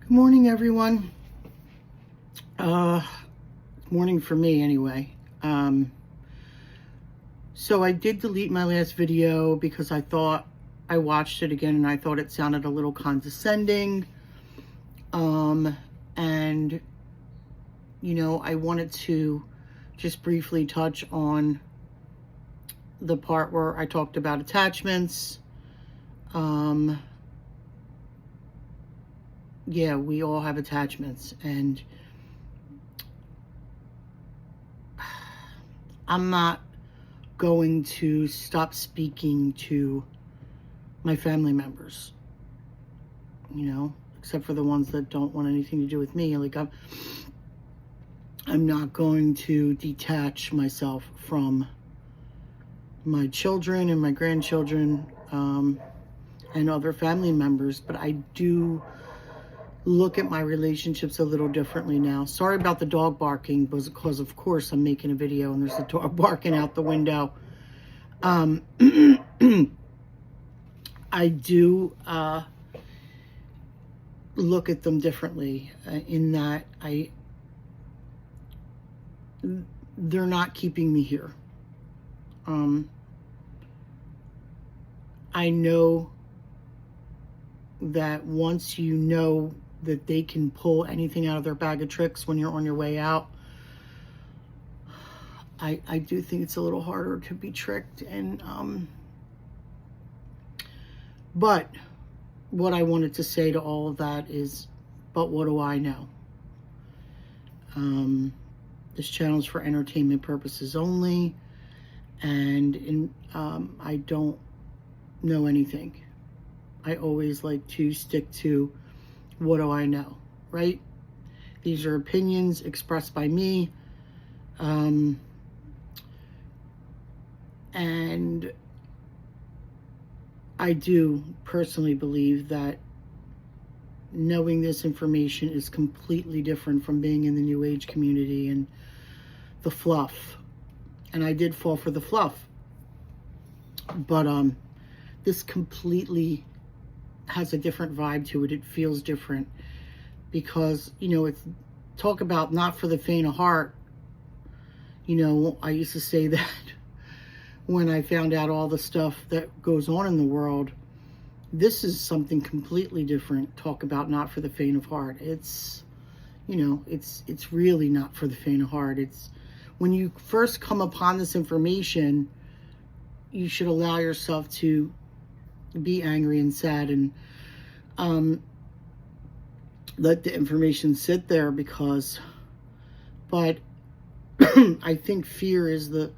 Good morning, everyone. Morning for me anyway. So I did delete my last video because I thought I watched it again and I thought it sounded a little condescending. And I wanted to just briefly touch on the part where I talked about attachments. Yeah, we all have attachments, and I'm not going to stop speaking to my family members, except for the ones that don't want anything to do with me. Like, I'm not going to detach myself from my children and my grandchildren, and other family members, but I do look at my relationships a little differently now. Sorry about the dog barking, because of course I'm making a video and there's a dog barking out the window. I do look at them differently, in that they're not keeping me here. I know that once you know that they can pull anything out of their bag of tricks when you're on your way out, I do think it's a little harder to be tricked. And but what I wanted to say to all of that is, but what do I know? This channel is for entertainment purposes only, and I don't know anything. I always like to stick to what do I know, right? These are opinions expressed by me. And I do personally believe that knowing this information is completely different from being in the New Age community and the fluff. And I did fall for the fluff. But this completely has a different vibe to it. It feels different because, it's talk about not for the faint of heart. I used to say that when I found out all the stuff that goes on in the world. This is something completely different. Talk about not for the faint of heart. It's, it's really not for the faint of heart. It's when you first come upon this information, you should allow yourself to be angry and sad and let the information sit there, but I think fear is the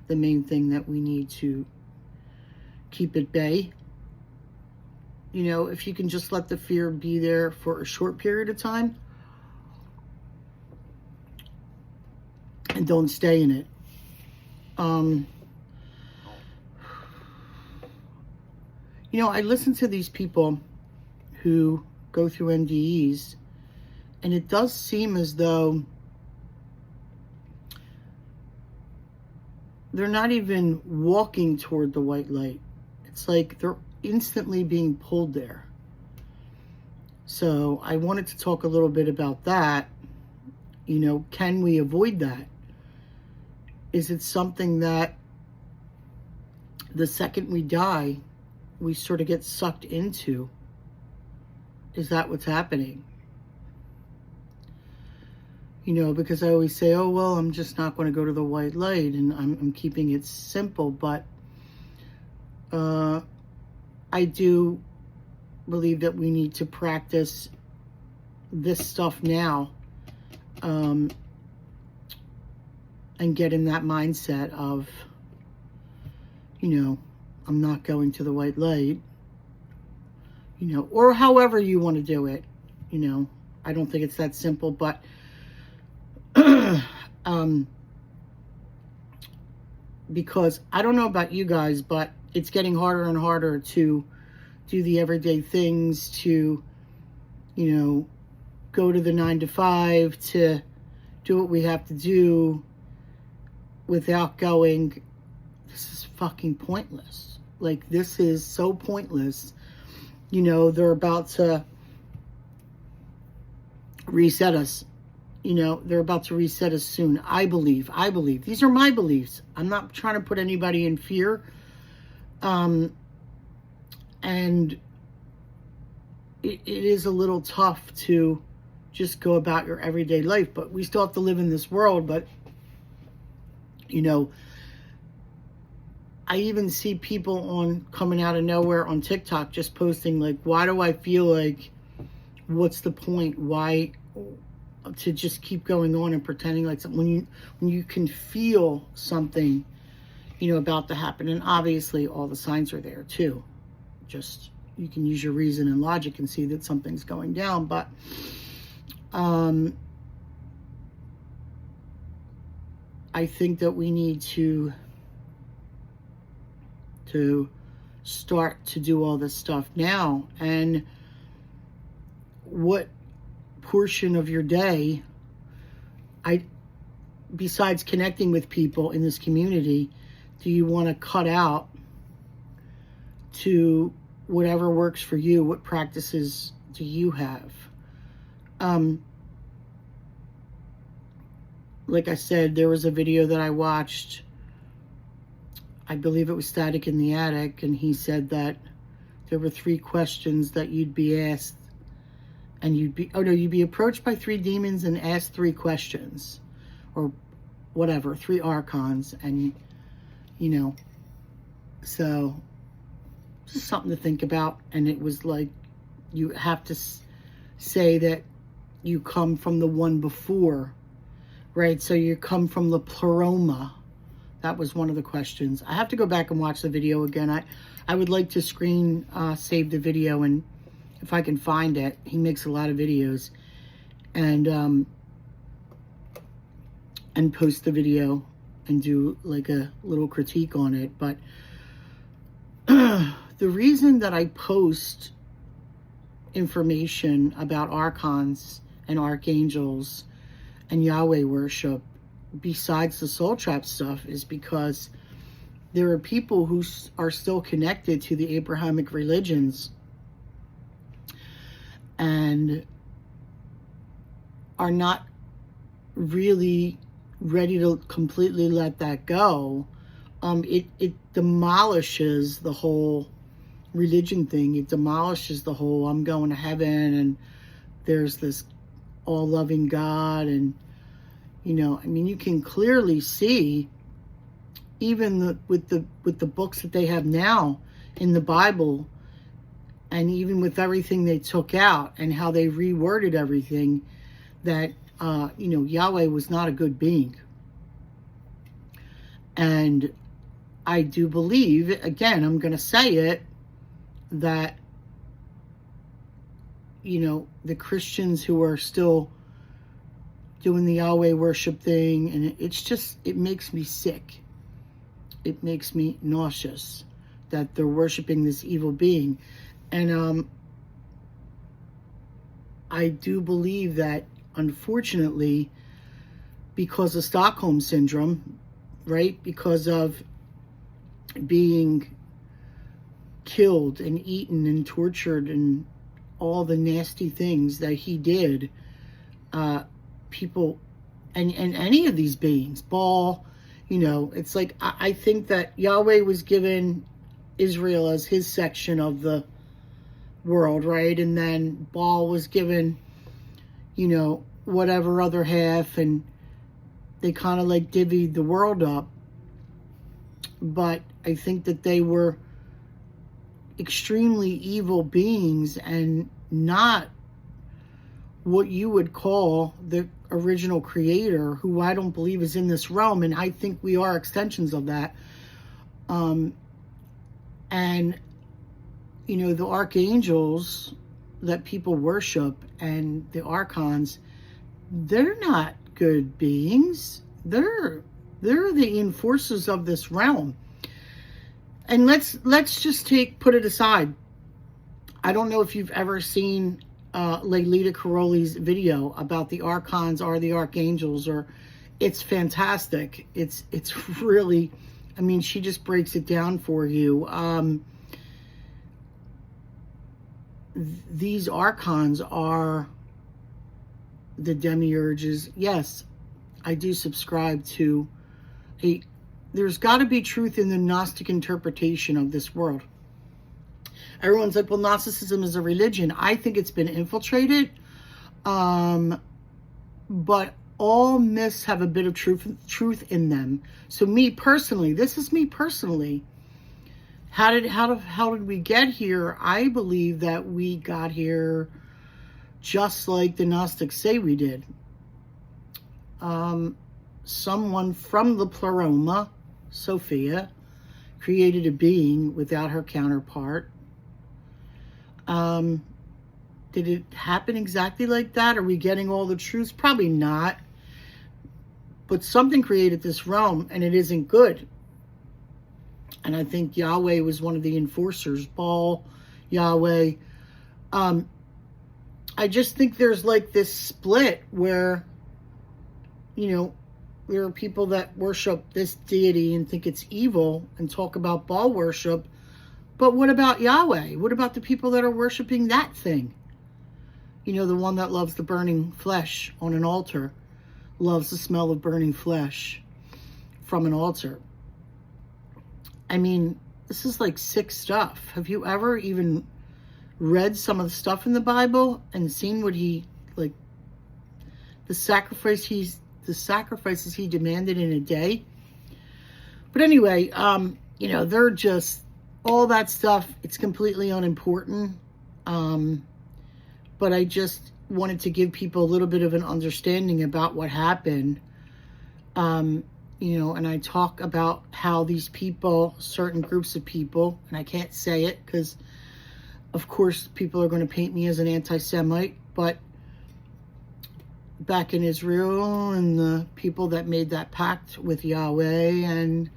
main thing that we need to keep at bay. If you can just let the fear be there for a short period of time and don't stay in it. I listen to these people who go through NDEs, and it does seem as though they're not even walking toward the white light. It's like they're instantly being pulled there. So I wanted to talk a little bit about that. Can we avoid that? Is it something that the second we die, we sort of get sucked into? Is that what's happening? Because I always say, oh, well, I'm just not going to go to the white light, and I'm keeping it simple. But I do believe that we need to practice this stuff now, and get in that mindset of, I'm not going to the white light, or however you want to do it. I don't think it's that simple, but because I don't know about you guys, but it's getting harder and harder to do the everyday things, to, go to the 9 to 5, to do what we have to do without going, this is fucking pointless. Like, this is so pointless. They're about to reset us. You know, they're about to reset us soon. I believe. These are my beliefs. I'm not trying to put anybody in fear. And it is a little tough to just go about your everyday life, but we still have to live in this world. But, you know, I even see people coming out of nowhere on TikTok just posting like, why do I feel like, what's the point? Why to just keep going on and pretending like something when you can feel something, you know, about to happen. And obviously all the signs are there too. Just, you can use your reason and logic and see that something's going down. But I think that we need to start to do all this stuff now. And what portion of your day, besides connecting with people in this community, do you want to cut out to whatever works for you? What practices do you have? Like I said, there was a video that I watched, I believe it was Static in the Attic, and he said that there were 3 questions that you'd be asked, and you'd be approached by 3 demons and asked 3 questions, or whatever, 3 archons, and, you know, so just something to think about. And it was like, you have to say that you come from the one before, right? So you come from the pleroma. That was one of the questions. I have to go back and watch the video again. I would like to screen save the video, and if I can find it. He makes a lot of videos, and post the video and do like a little critique on it. But the reason that I post information about archons and archangels and Yahweh worship, besides the soul trap stuff, is because there are people who are still connected to the Abrahamic religions and are not really ready to completely let that go. It demolishes the whole religion thing. It demolishes the whole, I'm going to heaven and there's this all-loving God. And, you know, I mean, you can clearly see, even with the books that they have now in the Bible, and even with everything they took out and how they reworded everything, that you know, Yahweh was not a good being. And I do believe, again, I'm going to say it, that, you know, the Christians who are still doing the Yahweh worship thing, and it makes me sick. It makes me nauseous that they're worshiping this evil being. And I do believe that, unfortunately, because of Stockholm Syndrome, right, because of being killed and eaten and tortured and all the nasty things that he did, people, and any of these beings, Baal, you know, it's like, I think that Yahweh was given Israel as his section of the world, right? And then Baal was given, you know, whatever other half, and they kind of like divvied the world up. But I think that they were extremely evil beings and not what you would call the original creator, who I don't believe is in this realm, and I think we are extensions of that. And, you know, the archangels that people worship and the archons, they're not good beings. They're the enforcers of this realm. And let's just put it aside. I don't know if you've ever seen Leilita Caroli's video about the archons or the archangels, or it's fantastic. It's really, I mean, she just breaks it down for you. These archons are the demiurges. Yes, I do subscribe to there's got to be truth in the Gnostic interpretation of this world. Everyone's like, well, Gnosticism is a religion. I think it's been infiltrated. But all myths have a bit of truth in them. So me personally, this is me personally. How did we get here? I believe that we got here just like the Gnostics say we did. Someone from the pleroma, Sophia, created a being without her counterpart. Did it happen exactly like that? Are we getting all the truths? Probably not. But something created this realm, and it isn't good. And I think Yahweh was one of the enforcers. Baal, Yahweh. I just think there's like this split where, there are people that worship this deity and think it's evil and talk about Baal worship. But what about Yahweh? What about the people that are worshiping that thing? The one that loves the burning flesh on an altar, loves the smell of burning flesh from an altar. I mean, this is like sick stuff. Have you ever even read some of the stuff in the Bible and seen what the sacrifices he demanded in a day? But anyway, they're just, all that stuff, it's completely unimportant. But I just wanted to give people a little bit of an understanding about what happened. And I talk about how these people, certain groups of people, and I can't say it because, of course, people are going to paint me as an anti-Semite, but back in Israel and the people that made that pact with Yahweh, and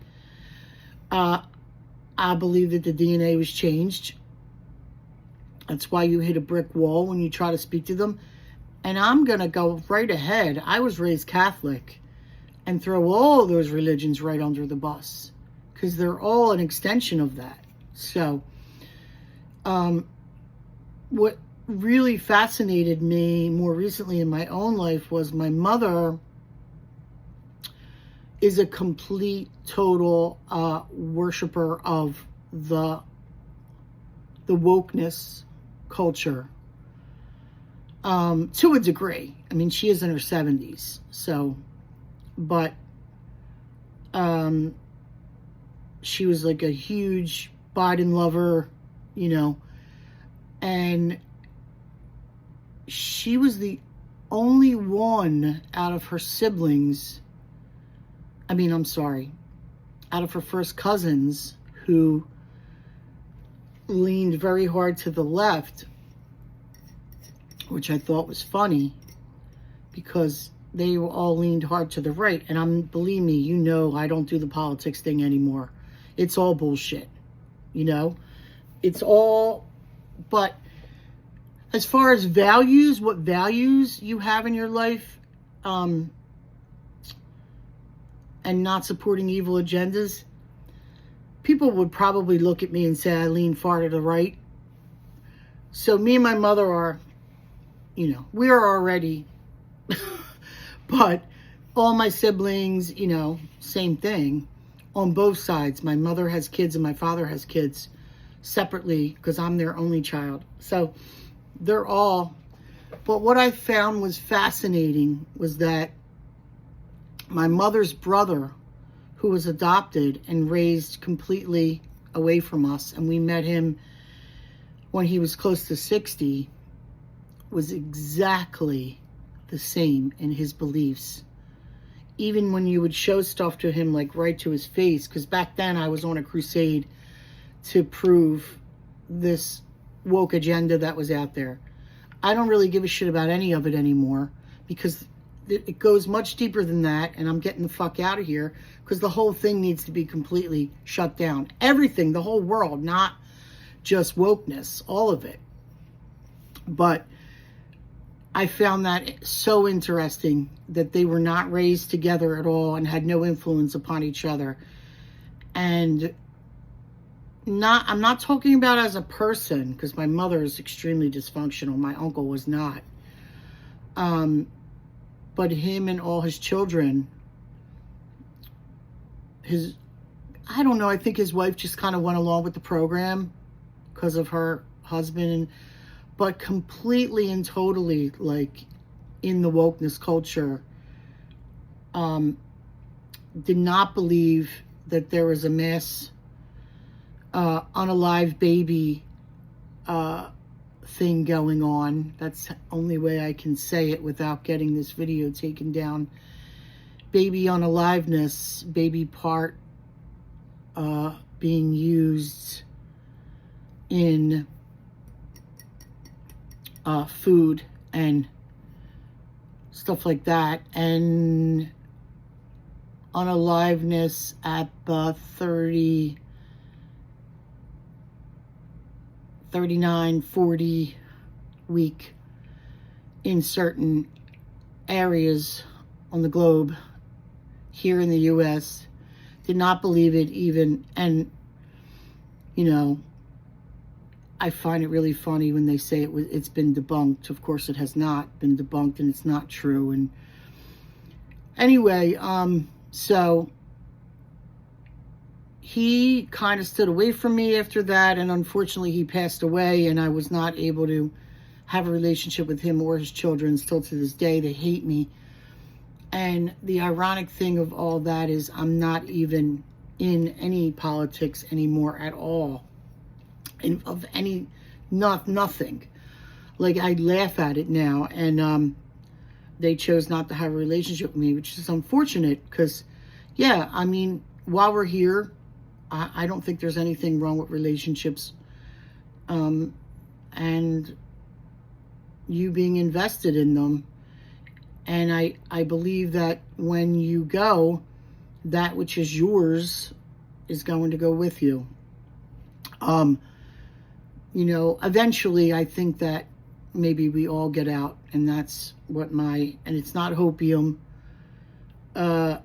I believe that the DNA was changed. That's why you hit a brick wall when you try to speak to them. And I'm going to go right ahead. I was raised Catholic and throw all those religions right under the bus because they're all an extension of that. So what really fascinated me more recently in my own life was my mother is a complete, total worshiper of the wokeness culture to a degree. I mean, she is in her 70s, so, but she was like a huge Biden lover, and she was the only one out of her siblings, out of her first cousins who leaned very hard to the left, which I thought was funny because they all leaned hard to the right. And believe me, I don't do the politics thing anymore. It's all bullshit, it's all, but as far as values, what values you have in your life, and not supporting evil agendas, people would probably look at me and say I lean far to the right. So me and my mother are, we are already, but all my siblings, same thing on both sides. My mother has kids and my father has kids separately because I'm their only child. So they're all, but what I found was fascinating was that my mother's brother, who was adopted and raised completely away from us, and we met him when he was close to 60, was exactly the same in his beliefs. Even when you would show stuff to him, like right to his face, because back then I was on a crusade to prove this woke agenda that was out there. I don't really give a shit about any of it anymore because it goes much deeper than that, and I'm getting the fuck out of here because the whole thing needs to be completely shut down. Everything, the whole world, not just wokeness, all of it. But I found that so interesting that they were not raised together at all and had no influence upon each other. And I'm not talking about as a person, because my mother is extremely dysfunctional. My uncle was not. but him and all his children, I don't know, I think his wife just kind of went along with the program because of her husband, but completely and totally, like, in the wokeness culture, did not believe that there was a mass unalive baby thing going on. That's the only way I can say it without getting this video taken down. Baby unaliveness, baby part being used in food and stuff like that, and unaliveness at the 39, 40 week in certain areas on the globe. Here in the US, did not believe it even, and you know, I find it really funny when they say it's been debunked. Of course it has not been debunked, and it's not true. And anyway, so he kind of stood away from me after that, and unfortunately he passed away, and I was not able to have a relationship with him or his children. Still to this day, they hate me. And the ironic thing of all that is I'm not even in any politics anymore at all. And of any, nothing. Like, I laugh at it now, and they chose not to have a relationship with me, which is unfortunate, because, yeah, I mean, while we're here, I don't think there's anything wrong with relationships, and you being invested in them. And I believe that when you go, that which is yours is going to go with you. You know, eventually I think that maybe we all get out, and that's what and it's not hopium. I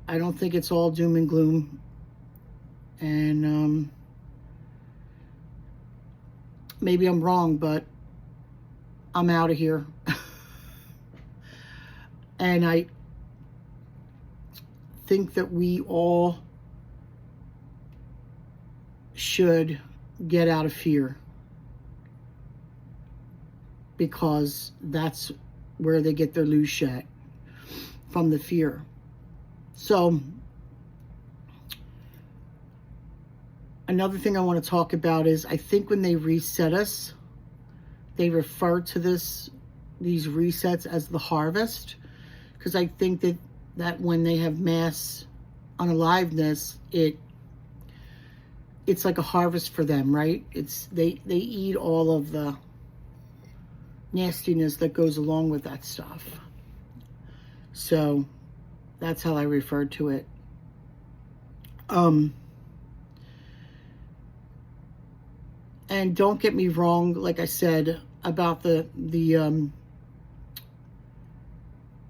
don't think it's all doom and gloom. And maybe I'm wrong, but I'm out of here. And I think that we all should get out of fear, because that's where they get their loose shot, from the fear. So another thing I want to talk about is, I think when they reset us, they refer to these resets as the harvest, because I think that when they have mass unaliveness, it's like a harvest for them, right? They eat all of the nastiness that goes along with that stuff. So that's how I refer to it. And don't get me wrong, like I said, about the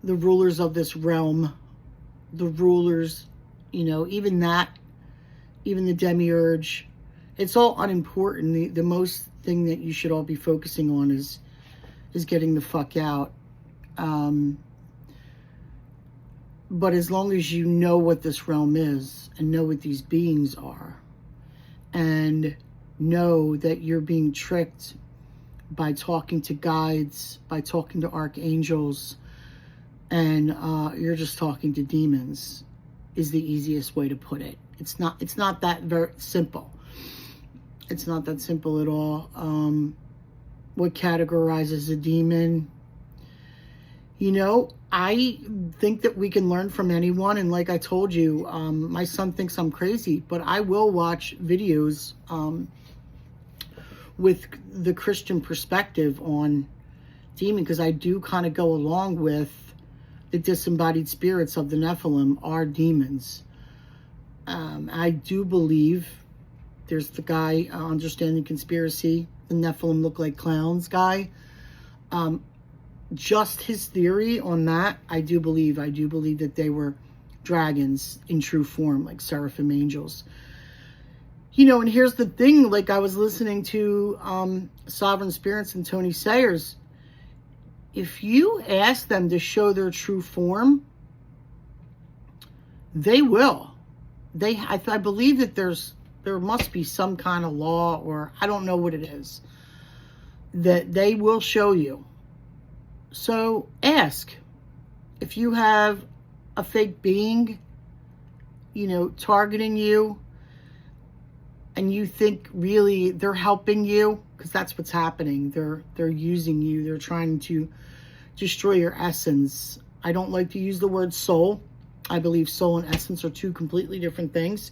rulers of this realm, the rulers, you know, even the demiurge, it's all unimportant. The most thing that you should all be focusing on is getting the fuck out. But as long as you know what this realm is, and know what these beings are, and know that you're being tricked by talking to guides, by talking to archangels, and you're just talking to demons, is the easiest way to put it. It's not that very simple. It's not that simple at all. What categorizes a demon? You know, I think that we can learn from anyone. And like I told you, my son thinks I'm crazy, but I will watch videos with the Christian perspective on demon, because I do kind of go along with the disembodied spirits of the Nephilim are demons. I do believe there's the guy, Understanding Conspiracy, the Nephilim look like clowns guy. Just his theory on that, I do believe that they were dragons in true form, like seraphim angels. You know, and here's the thing, like I was listening to Sovereign Spirits and Tony Sayers. if you ask them to show their true form, they will. I believe that there must be some kind of law, or I don't know what it is, that they will show you. So ask. If you have a fake being, targeting you, and you think really they're helping you, because that's what's happening. They're using you. They're trying to destroy your essence. I don't like to use the word soul. I believe soul and essence are two completely different things.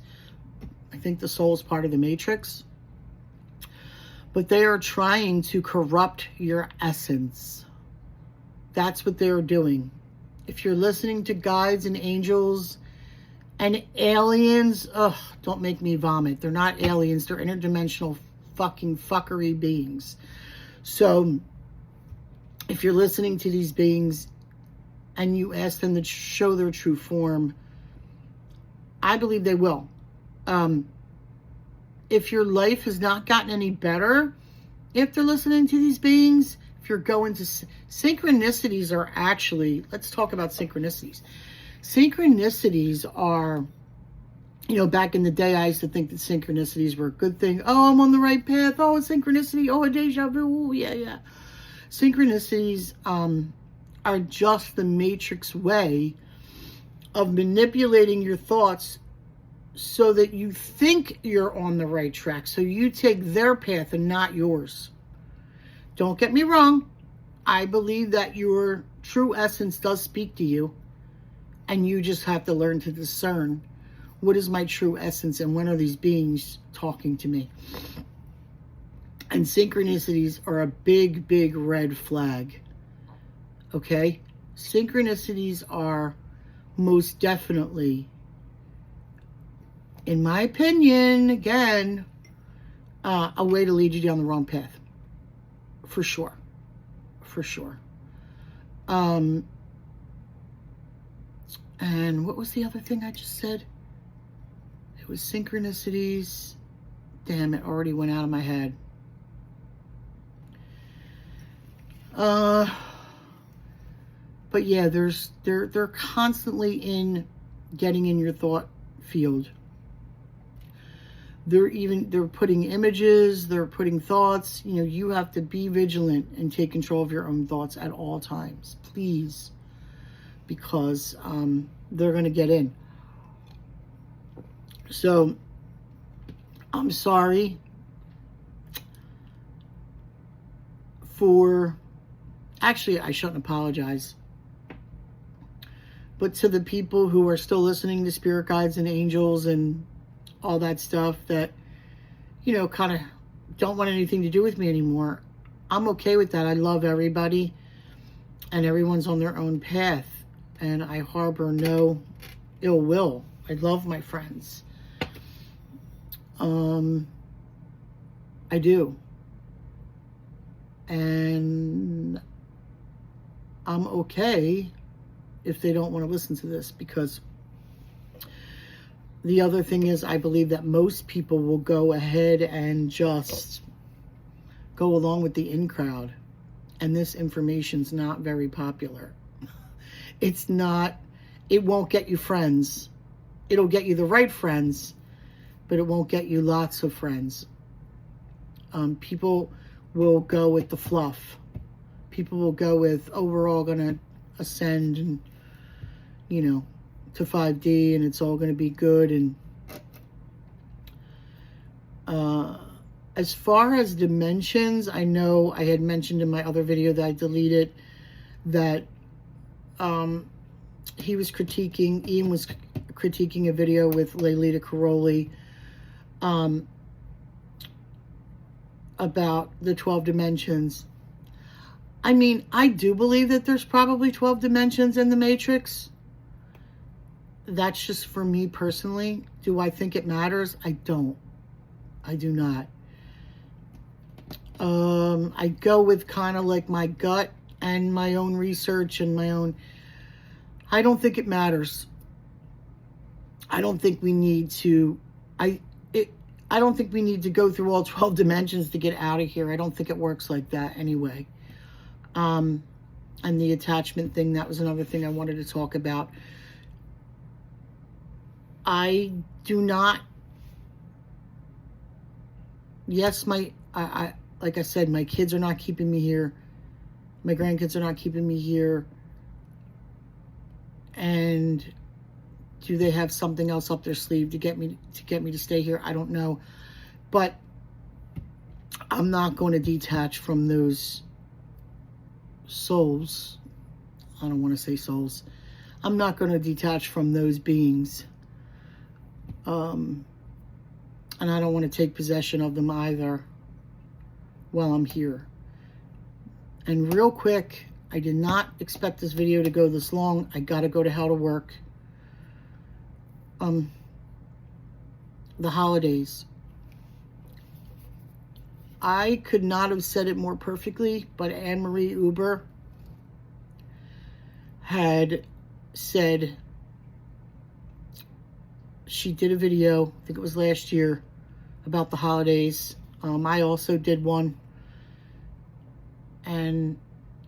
I think the soul is part of the matrix. But they are trying to corrupt your essence. That's what they're doing. If you're listening to guides and angels and aliens, don't make me vomit. They're not aliens. They're interdimensional fucking fuckery beings. So if you're listening to these beings and you ask them to show their true form, I believe they will. If your life has not gotten any better after listening to these beings, if you're going to... Synchronicities are actually... Let's talk about synchronicities. Synchronicities are... back in the day, I used to think that synchronicities were a good thing. Oh, I'm on the right path. Oh, a synchronicity. Oh, a deja vu. Ooh, yeah. Synchronicities are just the matrix way of manipulating your thoughts so that you think you're on the right track. So you take their path and not yours. Don't get me wrong. I believe that your true essence does speak to you. And you just have to learn to discern what is my true essence and when are these beings talking to me. And synchronicities are a big, big red flag. Okay? Synchronicities are most definitely, in my opinion, again, a way to lead you down the wrong path. For sure. For sure. And what was the other thing I just said? It was synchronicities. Damn, it already went out of my head. But yeah, they're constantly getting in your thought field. They're putting images, they're putting thoughts. You have to be vigilant and take control of your own thoughts at all times, please, because they're going to get in. So I'm sorry for... Actually, I shouldn't apologize. But to the people who are still listening to spirit guides and angels and all that stuff that, kind of don't want anything to do with me anymore, I'm okay with that. I love everybody. And everyone's on their own path. And I harbor no ill will. I love my friends. I do. And I'm okay if they don't want to listen to this, because the other thing is, I believe that most people will go ahead and just go along with the in crowd. And this information's not very popular. It's not, it won't get you friends. It'll get you the right friends, but it won't get you lots of friends. People will go with the fluff. People will go with, oh, we're all going to ascend and, to 5D and it's all going to be good. And as far as dimensions, I know I had mentioned in my other video that I deleted that Ian was critiquing a video with Laylita Caroli about the 12 dimensions. I mean, I do believe that there's probably 12 dimensions in the Matrix. That's just for me personally. Do I think it matters? I don't. I do not. I go with kind of like my gut and my own research and my own... I don't think it matters. I don't think we need to... I don't think we need to go through all 12 dimensions to get out of here. I don't think it works like that anyway. And the attachment thing, that was another thing I wanted to talk about. I do not, yes, like I said, my kids are not keeping me here. My grandkids are not keeping me here. And do they have something else up their sleeve to get me to stay here? I don't know. But I'm not going to detach from those souls. I don't want to say souls. I'm not going to detach from those beings. And I don't want to take possession of them either while I'm here. And real quick, I did not expect this video to go this long. I got to go to hell to work. The holidays. I could not have said it more perfectly, but Anne-Marie Uber had said, she did a video, I think it was last year, about the holidays. I also did one. And,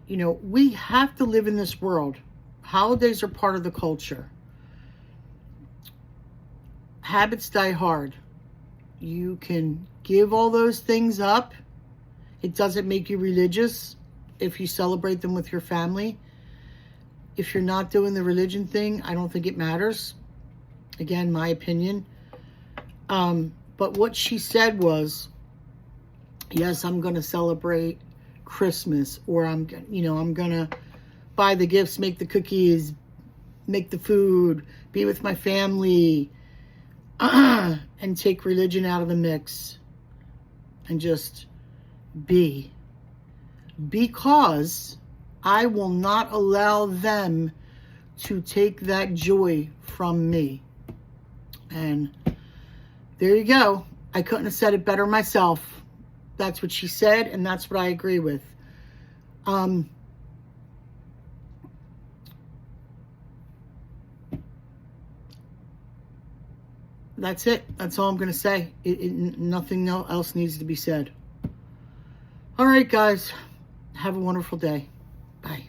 you know, we have to live in this world. Holidays are part of the culture. Habits die hard. You can give all those things up. It doesn't make you religious if you celebrate them with your family. If you're not doing the religion thing, I don't think it matters. Again, my opinion. But what she said was, yes, I'm going to celebrate Christmas, or I'm going to buy the gifts, make the cookies, make the food, be with my family, and take religion out of the mix and just be. Because I will not allow them to take that joy from me. And there you go. I couldn't have said it better myself. That's what she said, and that's what I agree with. That's it. That's all I'm going to say. Nothing else needs to be said. All right, guys. Have a wonderful day. Bye.